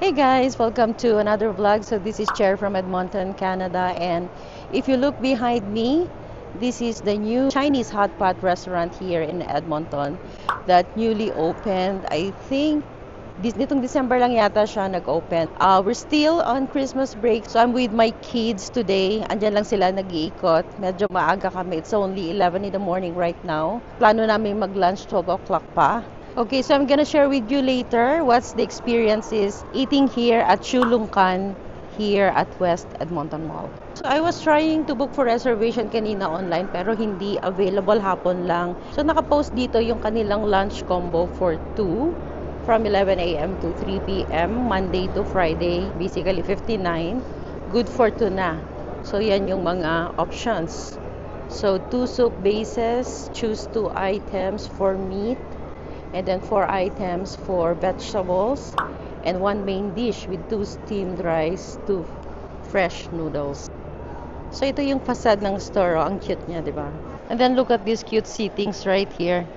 Hey guys, welcome to another vlog. So this is Cher from Edmonton, Canada, and if you look behind me, this is the new Chinese hot pot restaurant here in Edmonton that newly opened. I think nitong December lang yata siya nag-open. We're still on Christmas break, so I'm with my kids today. Andyan lang sila nag-iikot. Medyo maaga kami. It's only 11 in the morning right now. Plano namin mag-lunch 12 o'clock pa. Okay, so I'm gonna share with you later what's the experiences eating here at Chulungkan here at West Edmonton Mall. So I was trying to book for reservation kanina online pero hindi available, hapon lang. So nakapost dito yung kanilang lunch combo for 2 from 11 a.m. to 3 p.m. Monday to Friday, basically 59. Good for 2 na. So yan yung mga options. So 2 soup bases, choose 2 items for meat, and then 4 items for vegetables, and 1 main dish with 2 steamed rice, 2 fresh noodles. So ito yung facade ng store, ang cute niya, di ba? And then look at these cute seatings right here.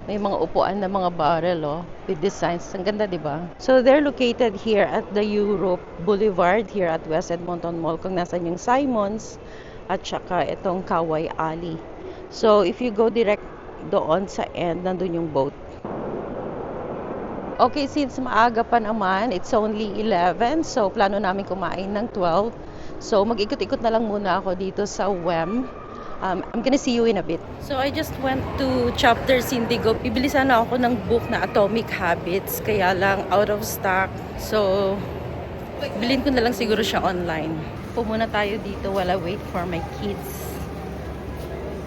May mga upuan na mga barrel with designs. Ang ganda, di ba? So they're located here at the Europe Boulevard here at West Edmonton Mall, kung nasan yung Simons at saka itong Kawai Alley. So if you go direct doon sa end, nandun yung boat. Okay, since maaga pa naman, it's only 11, so plano namin kumain ng 12. So mag-ikot-ikot na lang muna ako dito sa WEM. I'm gonna see you in a bit. So I just went to Chapters Indigo. Bibili sana ako ng book na Atomic Habits, kaya lang out of stock. So bilhin ko na lang siguro siya online. Pumuna tayo dito while I wait for my kids.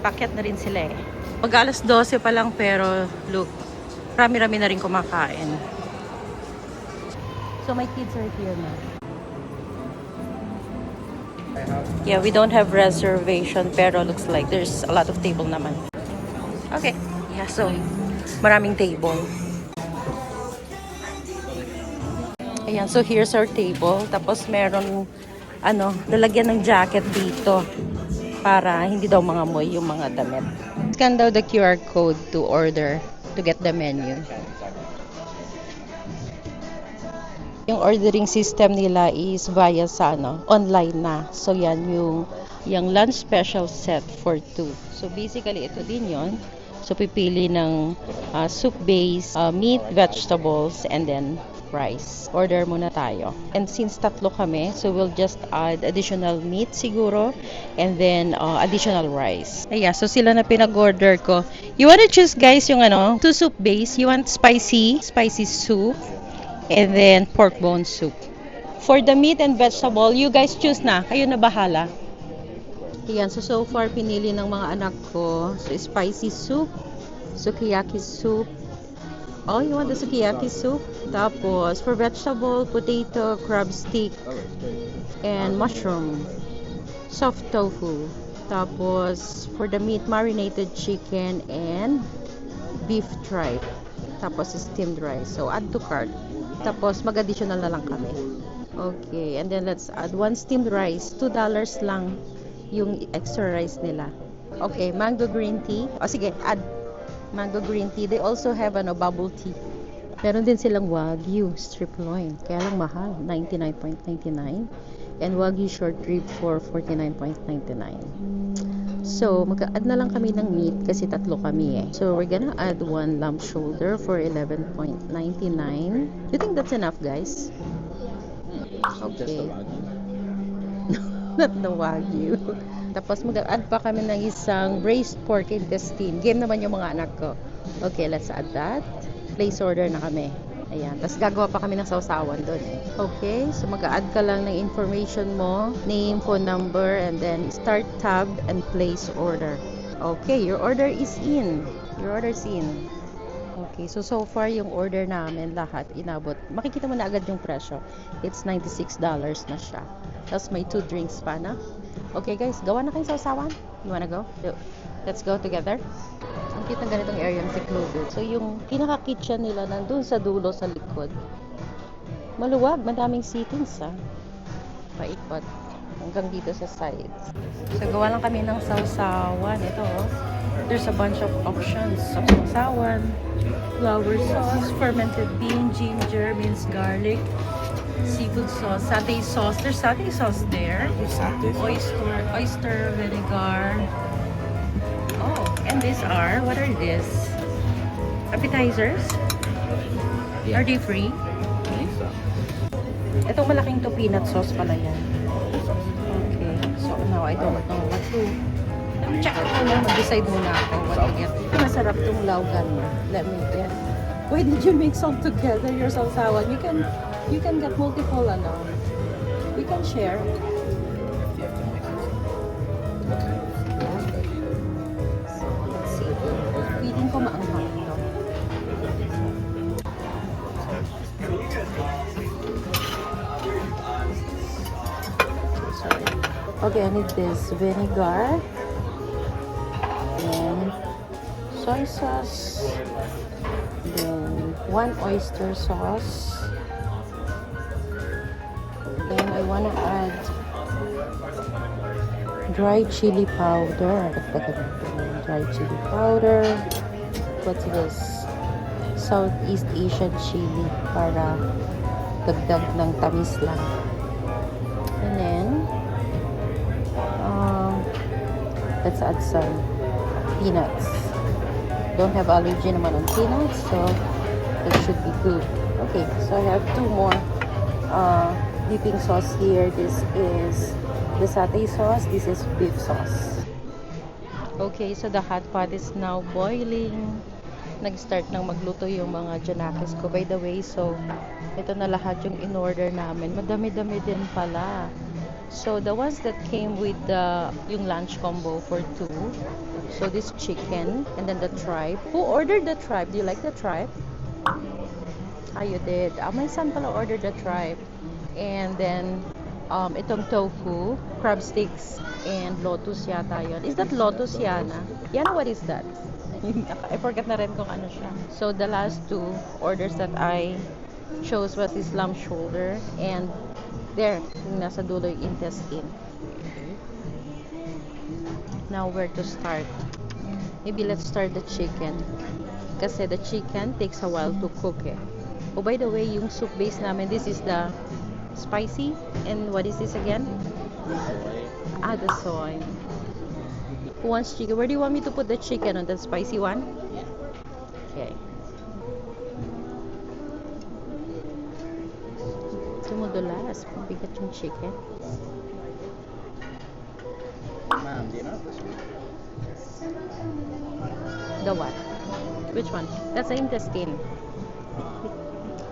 Paket na rin sila eh. Mag-alas 12 pa lang pero look, rami-rami na rin kumakain. So my kids are here now. Yeah, we don't have reservation pero looks like there's a lot of table naman. Okay. Yeah, so maraming table. Ayan, so here's our table. Tapos meron lalagyan ng jacket dito para hindi daw mangamoy yung mga damit. Scan daw the QR code to order to get the menu. Yung ordering system nila is via sa online na. So yan yung lunch special set for 2. So basically ito din yon. So pipili ng soup base, meat, vegetables, and then rice. Order muna tayo. And since tatlo kami, so we'll just add additional meat siguro and then additional rice. Ayan, so sila na pinag-order ko. You wanna choose guys yung 2 soup base. You want spicy soup and then pork bone soup. For the meat and vegetable, you guys choose na. Kayo na bahala. Ayan, so far pinili ng mga anak ko. So spicy soup, sukiyaki soup. Oh, you want the sukiyaki soup? Tapos, for vegetable, potato, crab stick, and mushroom. Soft tofu. Tapos, for the meat, marinated chicken and beef tripe. Tapos, steamed rice. So, add to cart. Tapos, mag-additional na lang kami. Okay, and then let's add 1 steamed rice. $2 lang yung extra rice nila. Okay, mango green tea. O, sige, add mango green tea. They also have bubble tea. Meron din silang Wagyu strip loin. Kaya lang mahal, $99.99. And Wagyu short rib for $49.99. So, mag-add na lang kami ng meat kasi tatlo kami eh. So, we're gonna add 1 lamb shoulder for $11.99. You think that's enough, guys? Okay. Not the Wagyu. Tapos mag-add pa kami ng isang braised pork intestine. Game naman yung mga anak ko. Okay, let's add that. Place order na kami. Ayan. Tapos gagawa pa kami ng sausawan doon. Okay, so mag-add ka lang ng information mo, name, phone number, and then start tab and place order. Okay, your order is in. Your order is in. Okay, so far yung order namin lahat inabot. Makikita mo na agad yung presyo. It's $96 na siya. Tapos may 2 drinks pa na. Okay guys, gawa na kayong sausawan? You wanna go? Let's go together. Ang cute ng ganitong area ng secluded. So yung pinaka-kitchen nila nandun sa dulo sa likod. Maluwag, madaming seatings paikot hanggang dito sa sides. So gawa lang kami ng sausawan. Ito there's a bunch of options of sausawan, flour sauce, fermented bean, ginger, minced garlic, seafood sauce, satay sauce. There's satay sauce there. Oyster vinegar. Oh, and these are, what are these? Appetizers? Yeah. Are they free? I think so. Itong malaking to, peanut sauce pala yan. Okay, so now I don't know what to... Check out muna, mag-decide muna ako what to get. Masarap tong laugan mo. Let me get. Why did you mix all together your sausawan? You can get multiple ano. We can share. You have to mix it. Okay. So, let's see. Feeling ko maanghang ito. Sorry. Okay, I need this vinegar and soy sauce, then 1 oyster sauce, then I wanna add dry chili powder. Dry chili powder. What's this? Southeast Asian chili para dagdag ng tamis lang. And then let's add some peanuts. Don't have allergy naman on peanuts, so it should be good. Okay, so I have 2 more dipping sauce here. This is the satay sauce. This is beef sauce. Okay, so the hot pot is now boiling. Nag-start nang magluto yung mga janakis ko. By the way, so ito na lahat yung in-order namin. Madami-dami din pala. So the ones that came with the yung lunch combo for 2. So this chicken and then the tripe. Who ordered the tripe? Do you like the tripe? Ah, you did. My son pala ordered the tripe. And then itong tofu, crab sticks, and lotus yata yun. Is that lotus yana? Yana, what is that? I forgot na rin kung ano siya. So the last 2 orders that I chose was this lamb shoulder and there, yung nasa dulo yung intestine. Now where to start? Maybe let's start the chicken. Kasi the chicken takes a while to cook eh. Oh, by the way, yung soup base namin, this is the spicy. And what is this again? Ah, the soy. Who wants chicken? Where do you want me to put the chicken? On the spicy one? Okay. Tumudulas. Mabigat yung chicken. Ma'am, do you know this one? The what? Which one? That's the intestine.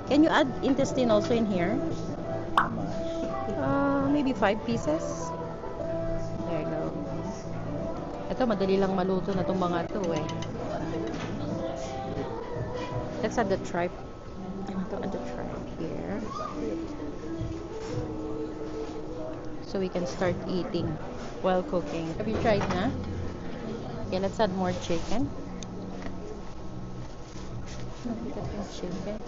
Can you add intestine also in here? How much? Maybe 5 pieces. There you go. Ito, madali lang maluto na itong mga ito eh. Let's add the tripe. I want to add the tripe here. So we can start eating while cooking. Have you tried na? Okay, let's add more chicken. Mabigat yung chicken.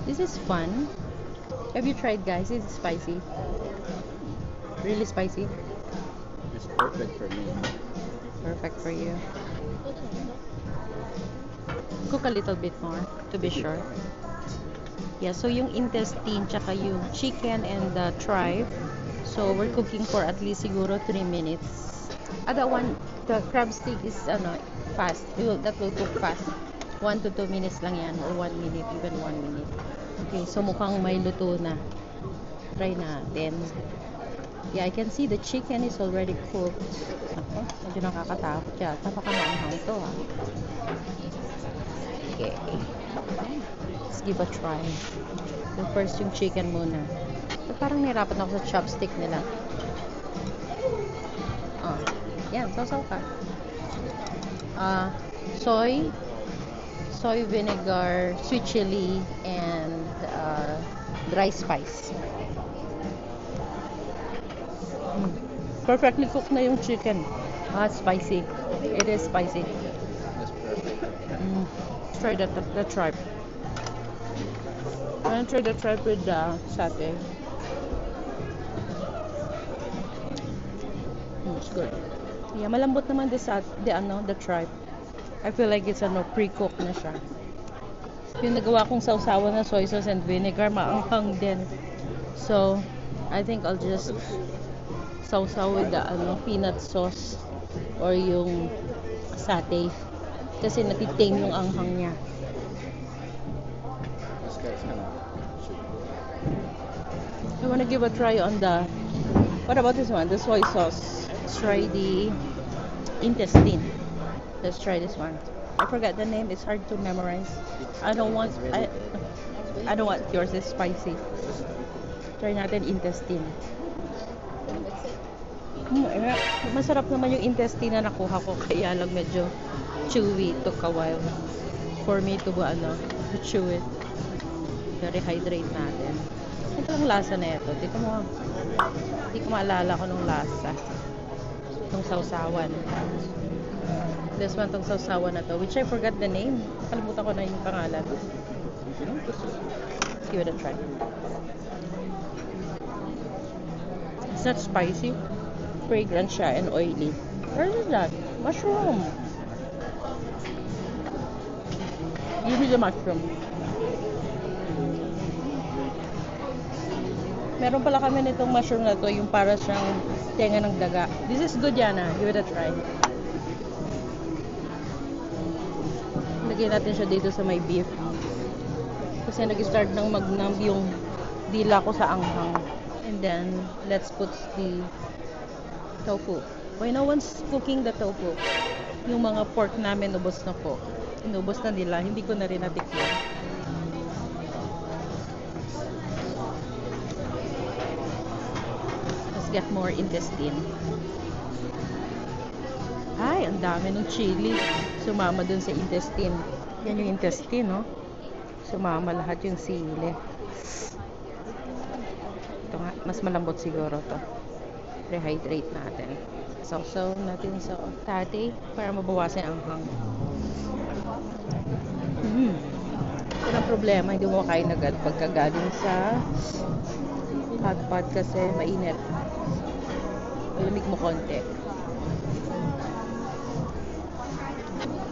This is fun. Have you tried, guys? It's spicy. Really spicy. It's perfect for me. Perfect for you. Cook a little bit more to be sure. Yeah, so yung intestine tsaka yung chicken and the tripe. So we're cooking for at least siguro 3 minutes. That one, the crab stick is fast. That will cook fast. 1 to 2 minutes lang yan, or 1 minute, even 1 minute. Okay, so mukhang may luto na. Try natin. Yeah, I can see the chicken is already cooked. Ako, medyo nakakatakot yata. Baka maanghang ito ha. Okay. Let's give a try. So first yung chicken muna. So parang nahirapan ako sa chopstick nila. Oh, yan, sausaw ka. Soy vinegar, sweet chili, and dry spice. Perfectly cooked na yung chicken. Spicy. It is spicy. That's perfect. Let's try the tripe. I'm gonna try the tripe with the satay. It's good. Yeah, malambot naman the tripe. I feel like it's pre-cooked na siya. Yung nagawa kong sausawan na soy sauce and vinegar, maanghang din. So, I think I'll just sausaw with the peanut sauce or yung satay. Kasi natitame yung anghang niya. This guy's kind of. I wanna give a try on the... What about this one? The soy sauce. Let's try the intestine. Let's try this one. I forgot the name. It's hard to memorize. I don't want... I don't want yours is spicy. Try natin intestine. Masarap naman yung intestine na nakuha ko. Kaya lang medyo chewy. Took a while for me to to chew it. Rehydrate natin. Ito ang lasa na ito. Di ko maalala ko nung lasa. Itong sausawan. This one, tong sausawan na to. Which I forgot the name. Nakalimutan ko na yung pangalan. Let's give it a try. It's not spicy. Fragrant siya and oily. What is that? Mushroom. Give me the mushroom. Meron pala kami nitong mushroom na to, yung para siyang tenga ng daga. This is good, Yana. Give it a try. Lagyan natin siya dito sa may beef. Kasi nag-start nang magnamb yung dila ko sa anghang. And then, let's put the tofu. When no one's cooking the tofu, yung mga pork namin, ubos na po. Inubos na nila. Hindi ko na rin natikman. Get more intestine. Ay, ang dami ng chili. Sumama dun sa intestine. Yan yung intestine, no? Sumama lahat yung sili. Ito nga, mas malambot siguro to. Rehydrate natin. Sausaw natin sa tatay para mabawasan ang anghang. Ito ang problema, hindi mo makain agad pagka galing sa hot pot kasi mainit. Malamig mo konti.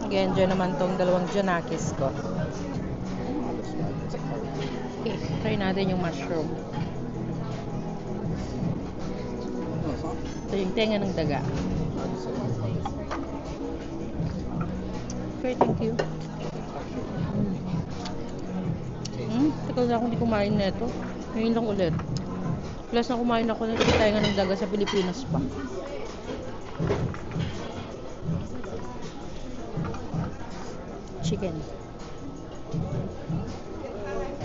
Again, dyan naman tong dalawang Janakis ko. Okay, try natin yung mushroom. Ito yung tenga ng daga. Okay, thank you. Tagal na akong hindi kumain na ito. Ngayon lang ulit. Plus na kumain ako ng tenga ng daga sa Pilipinas pa. Chicken.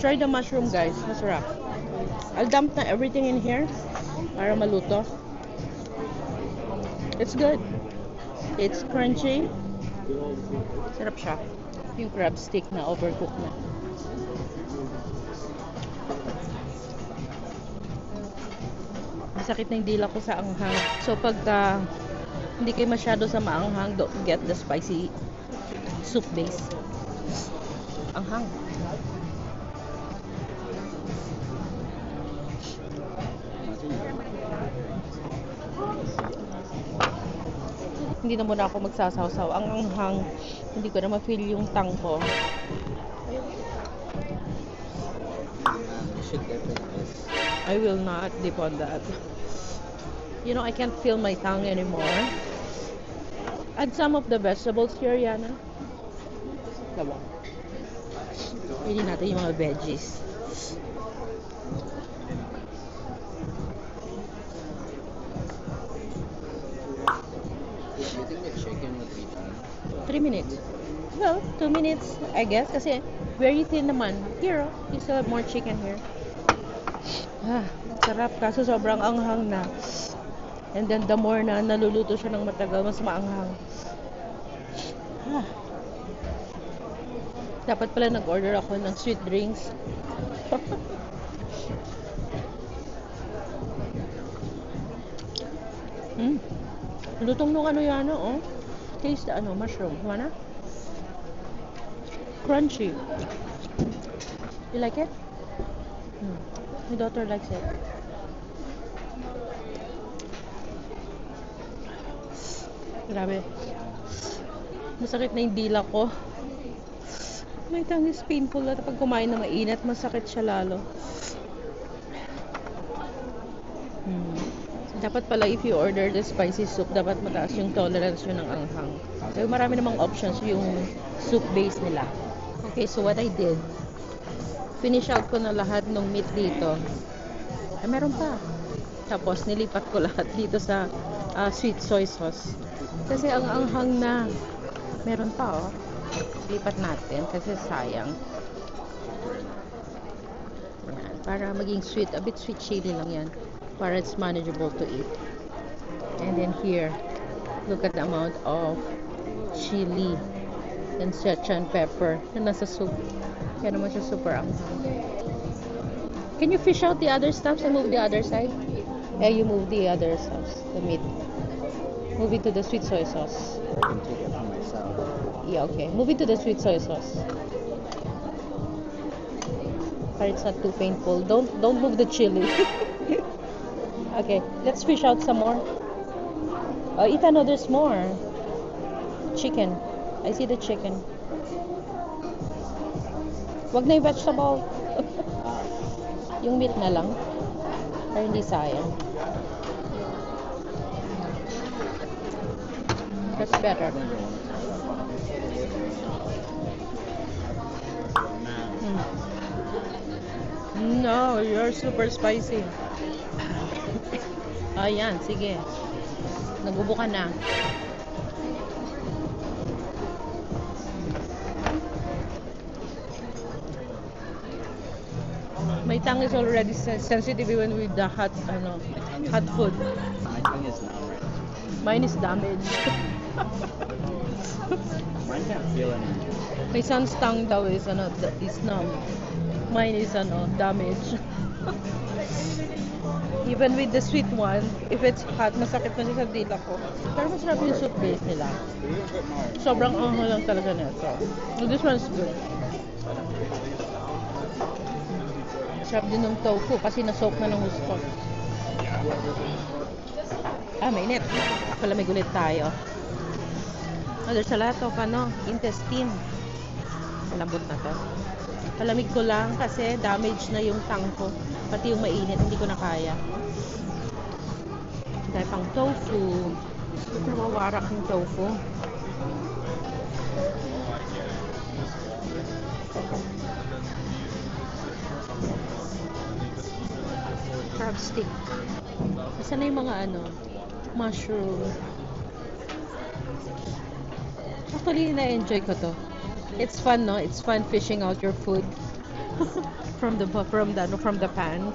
Try the mushroom, guys. Masarap. I'll dump na everything in here para maluto. It's good. It's crunchy. Sarap siya. Yung crab stick na overcooked na. Masakit na yung dila ko sa anghang. So pagka hindi kayo masyado sa maanghang, don't get the spicy soup base. Anghang. Hindi na muna ako magsasawsaw. Ang anghang, hindi ko na ma-feel yung tang ko. I will not dip on that. You know, I can't feel my tongue anymore. Add some of the vegetables here, Yana. Diba? Pili natin yung mga veggies. Do you think the chicken would be done? 3 minutes. Well, 2 minutes, I guess. Kasi very thin naman. Here, oh, you still have more chicken here. Sarap. Kaso sobrang anghang na. And then the more na naluluto siya ng matagal, mas maanghang. Dapat pala nag-order ako ng sweet drinks. Lutong nung yan, oh. Taste the mushroom. Wanna? Crunchy. You like it? My daughter likes it. Grabe. Masakit na yung dila ko. May tangis painful na pag kumain na mainit, masakit siya lalo. Dapat pala if you order the spicy soup, dapat mataas yung tolerance yun ng anghang. So marami namang options yung soup base nila. Okay, so what I did, finish out ko na lahat ng meat dito. Ay, meron pa. Tapos nilipat ko lahat dito sa sweet soy sauce. Kasi ang anghang na. Meron pa oh. Lipat natin kasi sayang. Ayan, para maging sweet, a bit sweet chili lang yan. Para it's manageable to eat. And then here, look at the amount of chili and Sichuan pepper na nasa soup. Kaya naman siya super anghang. Can you fish out the other stuffs and move the other side? Yeah, you move the other sauce, the meat. Move it to the sweet soy sauce. I can take it for myself. Yeah, okay. Move it to the sweet soy sauce. But it's not too painful. Don't move the chili. Okay, let's fish out some more. Oh, Ethan, no, there's more. Chicken. I see the chicken. Wag na yung vegetable. Yung meat na lang. Para hindi sayang. That's better. No, you're super spicy. Ayan, sige. Nagubo ka na. My tongue is already sensitive even with the hot food. My tongue is numb right now. Mine is damaged. Mine can't feel anything. My son's tongue daw is numb. Mine is damaged. Even with the sweet one, if it's hot, masakit na siya sa dila ko. Pero masarap yung soup base nila. Sobrang anghang lang talaga nito. This one is good. Sarap din ng tofu kasi na-soak na ng gusto. Mainit. Palamig ulit tayo. There's a lot of intestine. Malambot na to. Palamig ko lang kasi damage na yung tongue ko. Pati yung mainit, hindi ko na kaya. Dahil pang tofu. Nawawarak yung tofu. Crab stick. Isa na yung mga mushroom. Actually, na-enjoy ko to. It's fun, no? It's fun fishing out your food from the pan.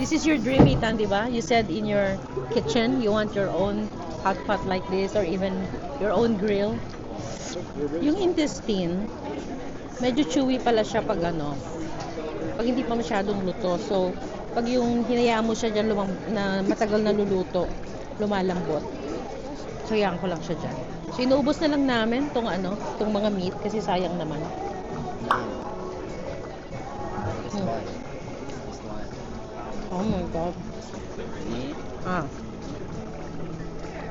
This is your dream, Ethan, di ba? You said in your kitchen, you want your own hot pot like this or even your own grill. Yung intestine, medyo chewy pala siya pag pag hindi pa masyadong luto. So, pag yung hinayaan mo siya dyan na matagal na luluto, lumalambot. So, yan ko lang siya dyan. So, inuubos na lang namin tong mga meat kasi sayang naman. Oh my god.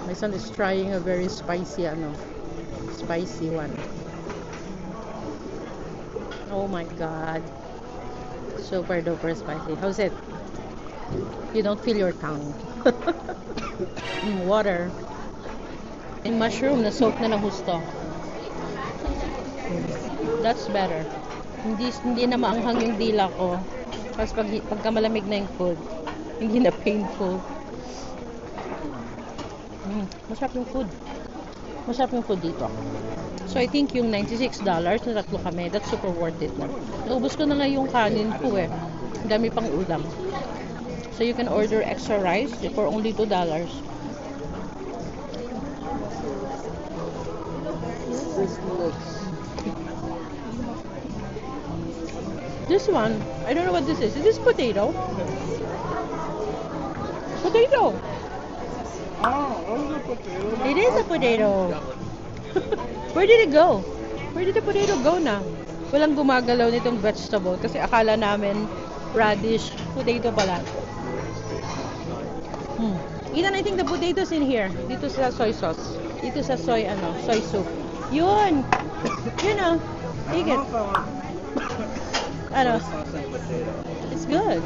My son is trying a very spicy one. Oh my god. Super duper spicy. How's it? You don't feel your tongue. Water. Yung mushroom na soak na ng gusto. That's better. Hindi na maanghang yung dila ko. Tapos pagka malamig na yung food, hindi na painful. Masarap yung food. Masarap yung food dito. So I think yung $96 na tatlo kami, that's super worth it. Naubos ko na nga yung kanin ko eh. Dami pang ulam. So you can order extra rice for only $2. This one, I don't know what this is. Is this potato? Potato! It is a potato. Where did it go? Where did the potato go na? Walang gumagalaw nitong vegetable kasi akala namin radish, potato pala. Ethan, I think the potato's in here. Dito sa soy sauce. Dito sa soy soup. Yun! Yun o. Take it. Ano? It's good.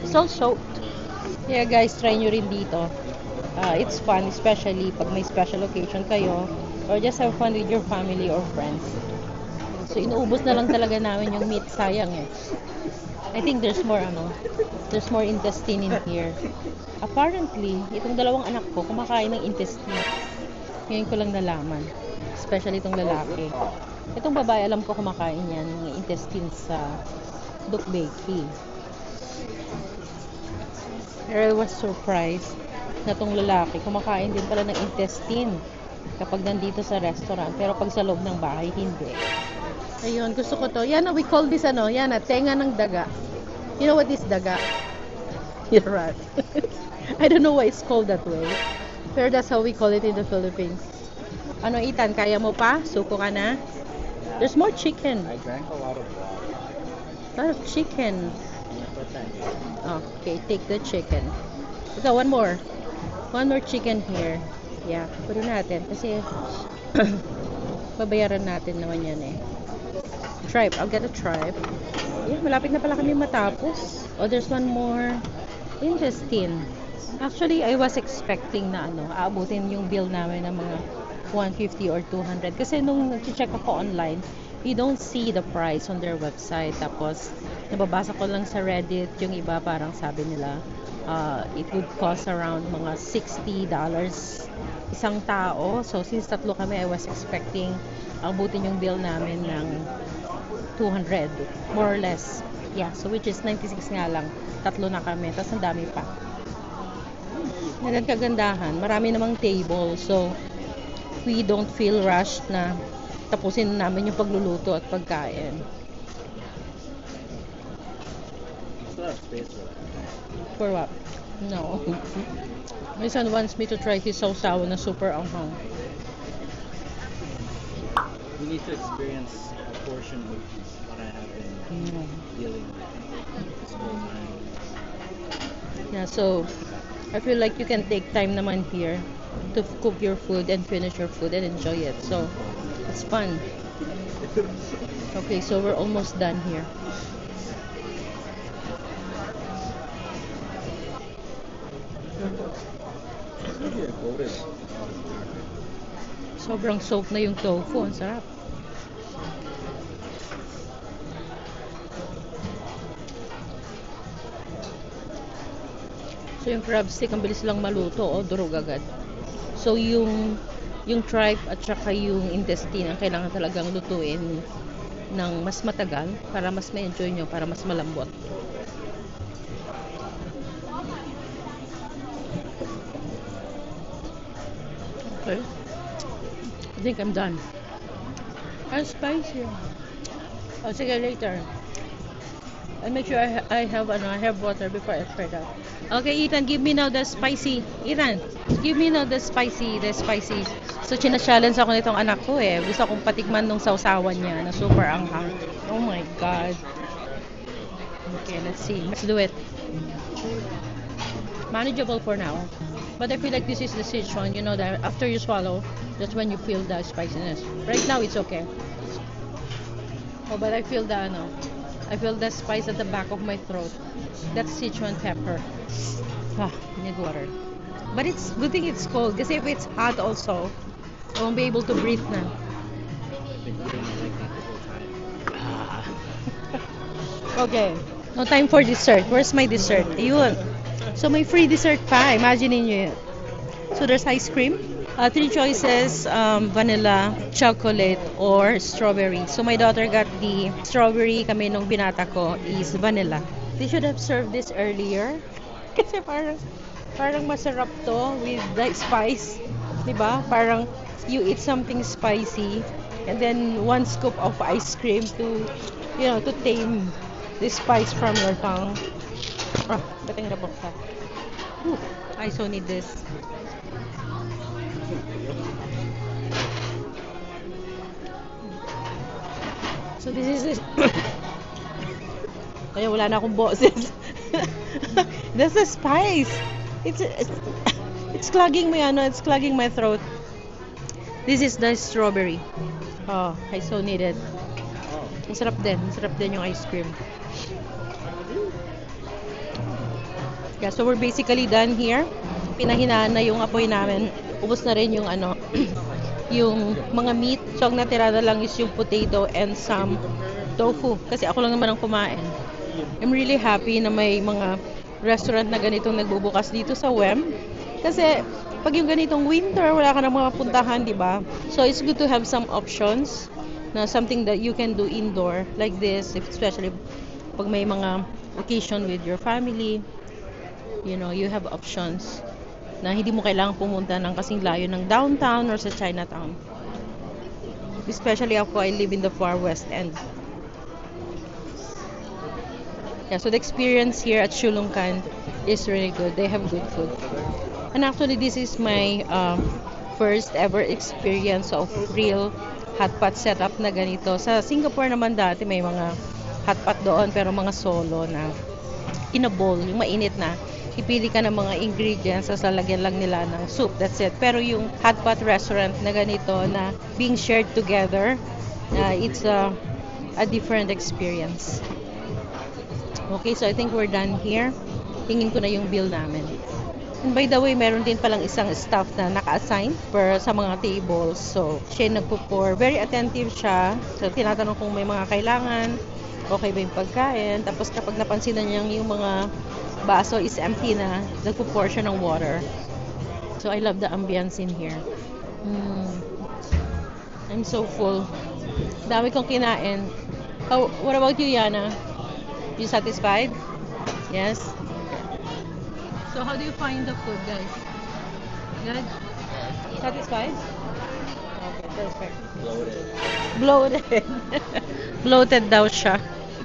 It's all soaked. Yeah guys, try nyo rin dito. It's fun, especially pag may special occasion kayo or just have fun with your family or friends. So inuubos na lang talaga namin yung meat, sayang eh. I think there's more intestine in here. Apparently, itong dalawang anak ko kumakain ng intestine. Ngayon ko lang nalaman. Especially itong lalaki. Itong babae, alam ko kumakain yan ng intestine sa Duck Bakery. I was surprised na itong lalaki kumakain din pala ng intestine kapag nandito sa restaurant. Pero pag sa loob ng bahay, hindi. Ayun, gusto ko to. Yan, we call this tenga ng daga. You know what is daga? You're right. I don't know why it's called that way. Pero that's how we call it in the Philippines. Ano, Ethan, kaya mo pa? Suko ka na? There's more chicken. I drank a lot of water. A lot of chicken. Okay, take the chicken. Ito, one more. One more chicken here. Yeah, puro natin. Kasi, babayaran natin naman yan eh. Tripe. I'll get a tripe. Yeah, malapit na pala kami matapos. Oh, there's one more. Interesting. Actually, I was expecting na aabutin yung bill namin ng mga 150 or 200. Kasi nung nag-check ako online, you don't see the price on their website. Tapos, nababasa ko lang sa Reddit, yung iba parang sabi nila, it would cost around mga $60 isang tao. So, since tatlo kami, I was expecting abutin yung bill namin ng 200, more or less. Yeah, so which is 96 nga lang. Tatlo na kami, tapos ang dami pa. Ngayon kagandahan, marami namang table, so we don't feel rushed na tapusin namin yung pagluluto at pagkain. For what? No. My son wants me to try his sausaw na super anghang. We need to experience a portion of what I have been dealing with this whole time. Yeah, so I feel like you can take time naman here to cook your food and finish your food and enjoy it. So it's fun. Okay, so we're almost done here. Sobrang soak na yung tofu. Ang sarap. So yung crab stick, ang bilis lang maluto o durog agad. So yung tripe at saka yung intestine ang kailangan talagang lutuin ng mas matagal para mas ma-enjoy nyo, para mas malambot. Okay. I think I'm done. It's spicy. I'll see you later. I'll make sure I have water before I fry that. Okay, Ethan, give me now the spicy. Ethan, give me now the spicy. So, china-challenge ako nitong anak ko eh. Gusto kong patikman nung sausawan niya na super anghang. Oh my God. Okay, let's see. Let's do it. Manageable for now. But I feel like this is the Sichuan. You know that after you swallow, that's when you feel the spiciness. Right now, it's okay. Oh, but I feel the spice at the back of my throat. That's Sichuan pepper. Need water. But it's good thing it's cold. Kasi if it's hot also, I won't be able to breathe na. I've been eating it like that the whole time. Okay. No time for dessert. Where's my dessert? Ayun. So may free dessert pa. Imagine niyo yun. So there's ice cream. 3 choices, vanilla, chocolate, or strawberry. So my daughter got the strawberry. Kami nung binata ko is vanilla. They should have served this earlier. Kasi parang masarap to with the spice. Diba? Parang you eat something spicy and then one scoop of ice cream to, to tame the spice from your tongue. Ah, ba't ang hirap ka? I so need this. So this is it. Kaya wala na akong boses. That's the spice. It's clogging my it's clogging my throat. This is the strawberry. Oh, I so need it. Masarap din. Masarap din yung ice cream. Yeah, so we're basically done here. Pinahinaan na yung apoy namin. Ubos na rin yung yung mga meat. So ang natira na lang is yung potato and some tofu. Kasi ako lang naman ang kumain. I'm really happy na may mga restaurant na ganitong nagbubukas dito sa WEM. Kasi pag yung ganitong winter, wala ka nang mapuntahan, di ba? So it's good to have some options na something that you can do indoor like this, especially pag may mga occasion with your family. You have options na hindi mo kailangang pumunta ng kasing layo ng downtown or sa Chinatown. Especially ako, I live in the far west end. Yeah, so the experience here at Shulungkan is really good. They have good food. And actually, this is my first ever experience of real hot pot setup na ganito. Sa Singapore naman dati may mga hot pot doon, pero mga solo na in a bowl, yung mainit na. Ipili ka ng mga ingredients, sa lalagyan lang nila ng soup, that's it. Pero yung hot pot restaurant na ganito na being shared together, it's a different experience. Okay, so I think we're done here. Tingin ko na yung bill namin. And by the way, meron din palang isang staff na naka-assign sa mga tables. So, siya yung nagpo-pour. Very attentive siya. So, tinatanong kung may mga kailangan, okay ba yung pagkain. Tapos kapag napansin na niya yung mga baso is empty na, nagpo-pour siya ng water. So, I love the ambience in here. I'm so full. Dami kong kinain. Oh, what about you, Yana? You satisfied? Yes? So how do you find the food, guys? Good? Satisfied? Okay, perfect. Bloated. Bloated daw siya.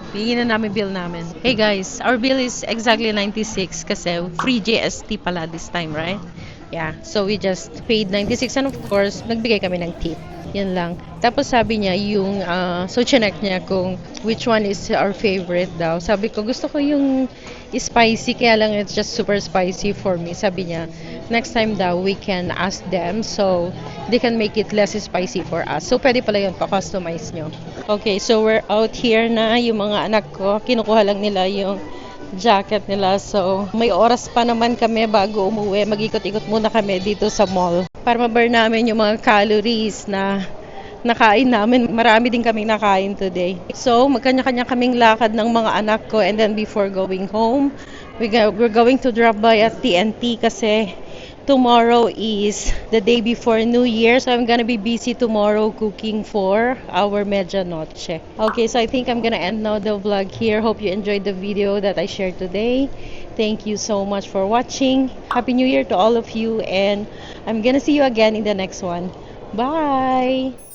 Bigyan na namin bill namin. Hey guys, our bill is exactly 96 kasi free GST pala this time, right? Yeah, so we just paid 96 and of course, nagbigay kami ng tip. Yan lang. Tapos sabi niya yung, so chinek niya kung which one is our favorite daw. Sabi ko, gusto ko yung spicy, kaya lang it's just super spicy for me. Sabi niya, next time daw we can ask them so they can make it less spicy for us. So pwede pala yun, pa-customize nyo. Okay, so we're out here na. Yung mga anak ko, kinukuha lang nila yung jacket nila. So may oras pa naman kami bago umuwi. Mag-ikot-ikot muna kami dito sa mall para ma-burn namin yung mga calories na nakain namin. Marami din kaming nakain today. So, magkanya-kanya kaming lakad ng mga anak ko, and then before going home, we're going to drop by at TNT kasi tomorrow is the day before New Year. So, I'm gonna be busy tomorrow cooking for our medianoche. Okay, so I think I'm gonna end now the vlog here. Hope you enjoyed the video that I shared today. Thank you so much for watching. Happy New Year to all of you, and I'm gonna see you again in the next one. Bye!